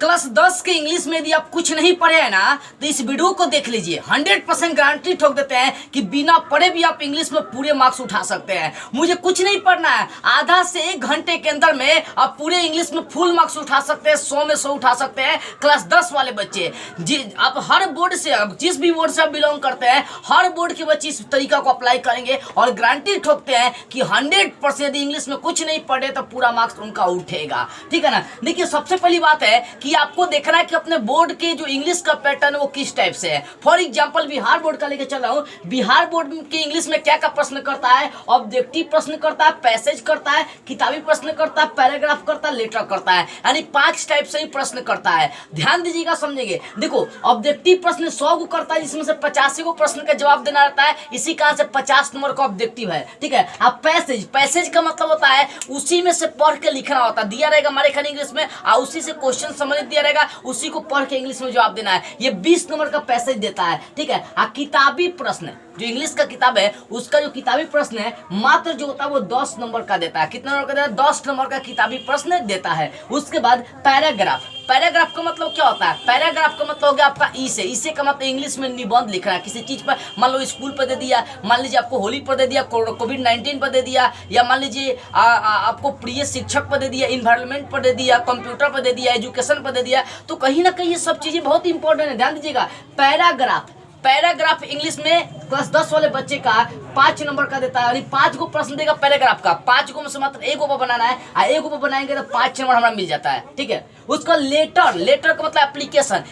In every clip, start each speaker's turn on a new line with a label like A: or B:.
A: Class 10 के English में यदि आप कुछ नहीं पढ़े हैं ना तो इस वीडियो को देख लीजिए। 100% गारंटी ठोक देते हैं कि बिना पढ़े भी आप इंग्लिश में पूरे मार्क्स उठा सकते हैं। मुझे कुछ नहीं पढ़ना है, आधा से 1 घंटे के अंदर में आप पूरे इंग्लिश में फुल मार्क्स उठा सकते हैं, 100 में 100 उठा सकते हैं। क्लास 10 वाले बच्चे आप हर बोर्ड से, जिस भी बोर्ड से आप बिलोंग करते हैं, हर बोर्ड के बच्चे इस तरीका को अप्लाई करेंगे और गारंटी ठोकते हैं कि 100% यदि इंग्लिश में कुछ नहीं पढ़े तो पूरा मार्क्स उनका उठेगा। ठीक है ना। देखिए, सबसे पहली बात है कि आपको देखना है कि अपने बोर्ड के जो इंग्लिश का पैटर्न है वो किस टाइप से है। फॉर एग्जांपल बिहार बोर्ड का लेके चल रहा हूं। बिहार बोर्ड के इंग्लिश में क्या क्या प्रश्न करता है? ऑब्जेक्टिव प्रश्न करता है, पैसेज करता है, किताबी प्रश्न करता है, पैराग्राफ करता है, लेटर करता है, यानी 5 टाइप से ही प्रश्न करता है। ध्यान दीजिएगा, समझेंगे। देखो, ऑब्जेक्टिव प्रश्न 100 को करता है, जिसमें से 85 को प्रश्न का जवाब देना रहता है। इसी कारण से 50 नंबर का ऑब्जेक्टिव है। ठीक है। अब पैसेज का मतलब होता है उसी में से पढ़ के लिखना होता है। दिया रहेगा हमारे खाली इंग्लिश में और उसी से क्वेश्चन समझ दिया रहेगा, उसी को पढ़ के इंग्लिश में जवाब देना है। ये 20 नंबर का पैसेज देता है। ठीक है। किताबी प्रश्न जो इंग्लिश का किताब है उसका जो किताबी प्रश्न है मात्र जो होता है वो 10 नंबर का देता है। कितना नंबर का देता है? 10 नंबर का किताबी प्रश्न देता है। उसके बाद पैराग्राफ का मतलब क्या होता है? पैराग्राफ का मतलब हो गया आपका इसे का मतलब इंग्लिश में निबंध लिखना है किसी चीज पर। मान लो स्कूल पर दे दिया, मान लीजिए आपको होली पर दे दिया, कोविड-19 पर दे दिया, या मान लीजिए आपको प्रिय शिक्षक पर दे दिया, इन्वायरमेंट पर दे दिया, कंप्यूटर पर दे दिया, एजुकेशन पर दे दिया। तो कहीं ना कहीं ये सब चीजें बहुत इंपॉर्टेंट है। ध्यान दीजिएगा। पैराग्राफ इंग्लिश में क्लास 10 वाले बच्चे का 5 नंबर का देता है, यानी 5 को प्रश्न देगा पैराग्राफ का। 5 को में से मात्र 1 बनाना है और 1 बनाएंगे तो 5 नंबर हमारा मिल जाता है। ठीक है। उसका लेटर का मतलब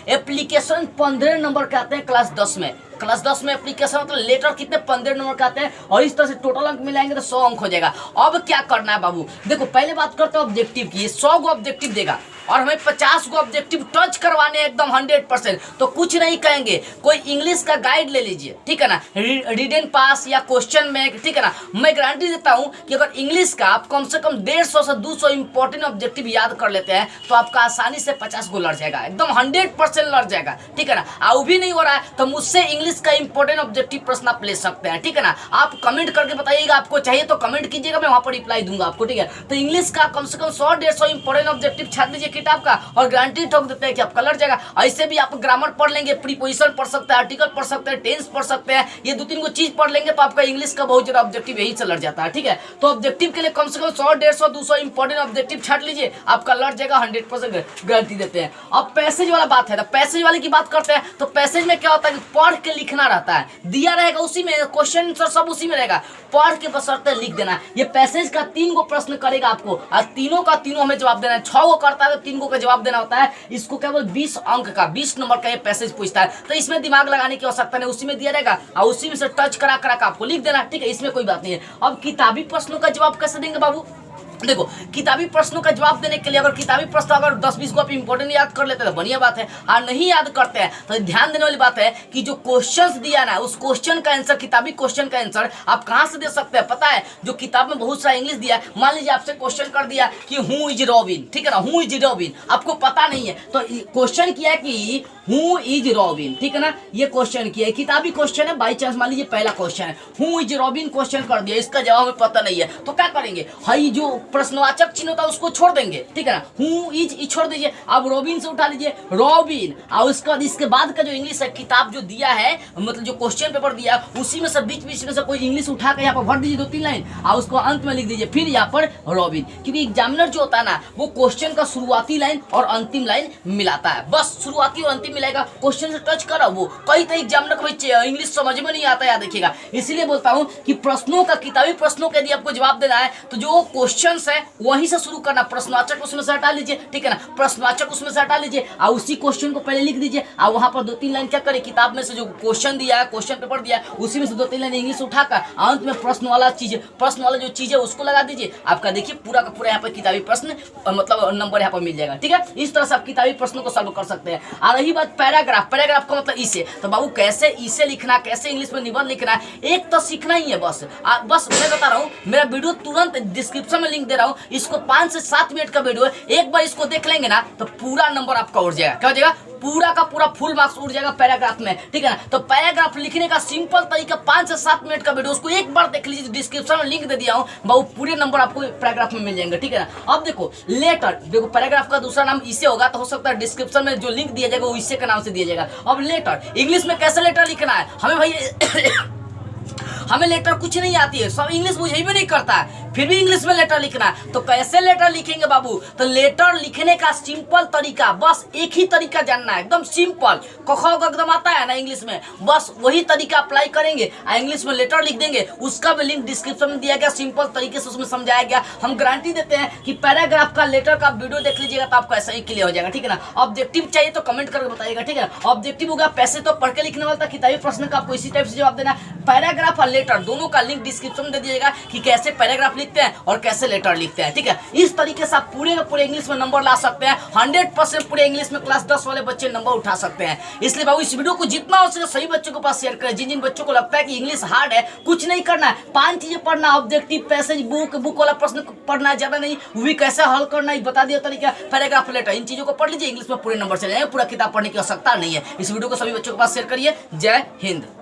A: एप्लीकेशन 15 नंबर के आते हैं क्लास 10 में। क्लास 10 में एप्लीकेशन मतलब लेटर कितने 15 नंबर के आते हैं और इस तरह से टोटल अंक मिलाएंगे तो 100 अंक हो जाएगा। अब क्या करना है बाबू? देखो, पहले बात करते हैं ऑब्जेक्टिव की। 100 को ऑब्जेक्टिव देगा और हमें 50 को ऑब्जेक्टिव टच करवाने एकदम 100%। तो कुछ नहीं कहेंगे, कोई इंग्लिश का गाइड ले लीजिए। ठीक है ना। रीड एंड पास या क्वेश्चन में। ठीक है ना। मैं गारंटी देता हूं कि अगर इंग्लिश का आप कम से कम 150 से 200 इंपॉर्टेंट ऑब्जेक्टिव याद कर लेते हैं तो आपका आसानी से 50 को लड़ जाएगा, एकदम 100% लड़ जाएगा। ठीक है ना। और भी नहीं हो रहा है तो मुझसे इंग्लिश का इंपॉर्टेंट ऑब्जेक्टिव प्रश्न आप ले सकते हैं। ठीक है ना। आप कमेंट करके बताइएगा, आपको चाहिए तो कमेंट कीजिएगा, मैं वहां पर रिप्लाई दूंगा आपको। ठीक है। तो इंग्लिश का कम से कम 100-150 इंपॉर्टेंट ऑब्जेक्टिव छाप लीजिए किताब का और गारंटी ठोक देते हैं कि आपका लड़ जाएगा। ऐसे भी आप ग्रामर पढ़ लेंगे, प्रीपोजिशन पढ़ सकते हैं, आर्टिकल पढ़ सकते हैं, टेंस पढ़ सकते हैं। ये 2-3 को चीज पढ़ लेंगे तो आपका इंग्लिश का बहुत ज्यादा ऑब्जेक्टिव यही से लड़ जाता है। ठीक है। तो ऑब्जेक्टिव के लिए कम से कम 100-150-200 इंपॉर्टेंट ऑब्जेक्टिव छाट लीजिए, आपका लड़ जाएगा, 100% गारंटी देते हैं। अब पैसेज वाला बात है, तो पैसेज वाले की बात करते हैं। तो पैसेज में क्या होता है कि पढ़ के लिखना रहता है, दिया रहेगा उसी में, क्वेश्चन आंसर सब उसी में रहेगा, पढ़ के बशर्ते लिख देना। ये पैसेज का 3 को प्रश्न करेगा आपको और तीनों का तीनों हमें जवाब देना है। 6 को करता है तो 3 को का जवाब देना होता है। इसको केवल 20 अंक का 20 नंबर का ये पैसेज पूछता है। तो इसमें दिमाग लगाने की आवश्यकता नहीं, उसी में दिया रहेगा और उसी में से टच करा के आपको लिख देना। ठीक है। इसमें कोई बात नहीं है। अब किताबी प्रश्नों का जवाब कैसे देंगे बाबू? देखो, किताबी प्रश्नों का जवाब देने के लिए अगर किताबी प्रश्न अगर 10-20 को आप इंपॉर्टेंट याद कर लेते हैं तो बढ़िया बात है, और नहीं याद करते हैं तो ध्यान देने वाली बात है कि जो क्वेश्चंस दिया ना उस क्वेश्चन का आंसर, किताबी क्वेश्चन का आंसर आप कहां से दे सकते हैं पता है? जो किताब में बहुत सारा इंग्लिश दिया, मान लीजिए आपसे क्वेश्चन कर दिया कि हु इज रॉबिन। ठीक है ना। हु इज रॉबिन आपको पता नहीं है तो क्वेश्चन किया कि हु इज रॉबिन। ठीक है ना। ये क्वेश्चन किया, किताबी क्वेश्चन है, बाई चांस मान लीजिए पहला क्वेश्चन है हु इज रॉबिन, क्वेश्चन कर दिया, इसका जवाब हमें पता नहीं है तो क्या करेंगे? हई जो प्रश्नवाचक चिन्ह होता है उसको छोड़ देंगे। ठीक है ना। हु इज छोड़ दीजिए, अब रॉबिन से उठा लीजिए रॉबिन, और उसके बाद इसके बाद का जो इंग्लिश है किताब जो दिया है, मतलब जो क्वेश्चन पेपर दिया उसी में से बीच में से कोई इंग्लिश उठा के यहाँ पर भर दीजिए 2-3 लाइन और उसको अंत में लिख दीजिए, फिर यहाँ पर रॉबिन। क्योंकि एग्जामिनर जो होता है ना वो क्वेश्चन का शुरुआती लाइन और अंतिम लाइन मिलाता है, बस शुरुआती और अंतिम मिलाएगा, क्वेश्चन से टच करा वो। कई तो एग्जामिनर को इंग्लिश समझ में नहीं आता, याद रखिएगा। इसीलिए बोलता हूँ कि प्रश्नों का, किताबी प्रश्नों के यदि आपको जवाब देना है तो जो क्वेश्चन है वहीं से शुरू करना। प्रश्नवाचक उसमें से हटा लीजिए। ठीक है ना। प्रश्नवाचक उसमें से हटा लीजिए और उसी क्वेश्चन को पहले लिख दीजिए और वहां पर 2-3 लाइन क्या करें, किताब में से जो क्वेश्चन दिया है, क्वेश्चन पेपर दिया है उसी में से 2-3 लाइन इंग्लिश उठाकर अंत में प्रश्न वाला जो चीज है उसको लगा दीजिए। आपका देखिए पूरा का पूरा यहाँ पर किताबी प्रश्न मतलब नंबर यहाँ पर मिल जाएगा। ठीक है। इस तरह से आप किताबी प्रश्नों को सॉल्व कर सकते हैं। और रही बात पैराग्राफ का मतलब इसे, तो बाबू कैसे इसे लिखना, कैसे इंग्लिश में निबंध लिखना है, एक तो सीखना ही है बस। मैं बता रहा हूँ, मेरा वीडियो तुरंत डिस्क्रिप्शन में लिंक लिंक दे रहा हूँ, इसको 5 से 7 मिनट का वीडियो है, एक बार इसको देख लेंगे ना तो पूरा नंबर आपका उड़ जाएगा। क्या हो जाएगा? पूरा का पूरा फुल मार्क्स उड़ जाएगा पैराग्राफ में, ठीक है ना। तो पैराग्राफ लिखने का सिंपल तरीका 5 से 7 मिनट का वीडियो, उसको एक बार देख लीजिए, डिस्क्रिप्शन में लिंक दे दिया हूँ, वो पूरे नंबर आपको पैराग्राफ में मिल जाएंगे, ठीक है ना। अब देखो लेटर, देखो पैराग्राफ का दूसरा नाम इससे होगा, तो हो सकता है डिस्क्रिप्शन में जो लिंक दिया जाएगा वो इससे के नाम से दिया जाएगा। अब लेटर इंग्लिश में कैसे लेटर लिखना है, हमें भाई हमें लेटर कुछ नहीं आती है, सब इंग्लिश मुझे भी नहीं करता है, फिर भी इंग्लिश में लेटर लिखना है। तो कैसे लेटर लिखेंगे बाबू? तो लेटर लिखने का सिंपल तरीका, बस एक ही तरीका जानना है, एकदम सिंपल। क ख ग एकदम आता है ना इंग्लिश में, बस वही तरीका अप्लाई करेंगे, इंग्लिश में लेटर लिख देंगे। उसका भी लिंक डिस्क्रिप्शन में दिया गया, सिंपल तरीके से उसमें समझाया गया। हम गारंटी देते हैं कि पैराग्राफ का लेटर का वीडियो देख लीजिएगा तो आपको ऐसा ही क्लियर हो जाएगा, ठीक है ना। ऑब्जेक्टिव चाहिए तो कमेंट करके बताइएगा, ठीक है। ऑब्जेक्टिव होगा पैसे तो पढ़ के लिखने वाला था, किताबी प्रश्न का आपको इसी टाइप से जवाब देना है। पैराग्राफ और लेटर दोनों का लिंक डिस्क्रिप्शन में दे दीजिएगा कि कैसे पैराग्राफ लिखते हैं और कैसे लेटर लिखते हैं, ठीक है। इस तरीके से आप पूरे का पूरे इंग्लिश में नंबर ला सकते हैं। 100% पूरे इंग्लिश में क्लास 10 वाले बच्चे नंबर उठा सकते हैं। इसलिए बाबू इस वीडियो को जितना हो सके सही बच्चों के पास शेयर करें। जिन जिन बच्चों को लगता है कि इंग्लिश हार्ड है, कुछ नहीं करना है, 5 चीजें पढ़ना, ऑब्जेक्टिव, पैसेज, बुक वाला प्रश्न पढ़ना है, ज्यादा नहीं, वो भी कैसे हल करना है बता दिया तरीका, पैराग्राफ, लेटर, इन चीजों को पढ़ लीजिए, इंग्लिश में पूरे नंबर चले जाएंगे। पूरा किताब पढ़ने की आवश्यकता नहीं है। इस वीडियो को सभी बच्चों के पास शेयर करिए। जय हिंद।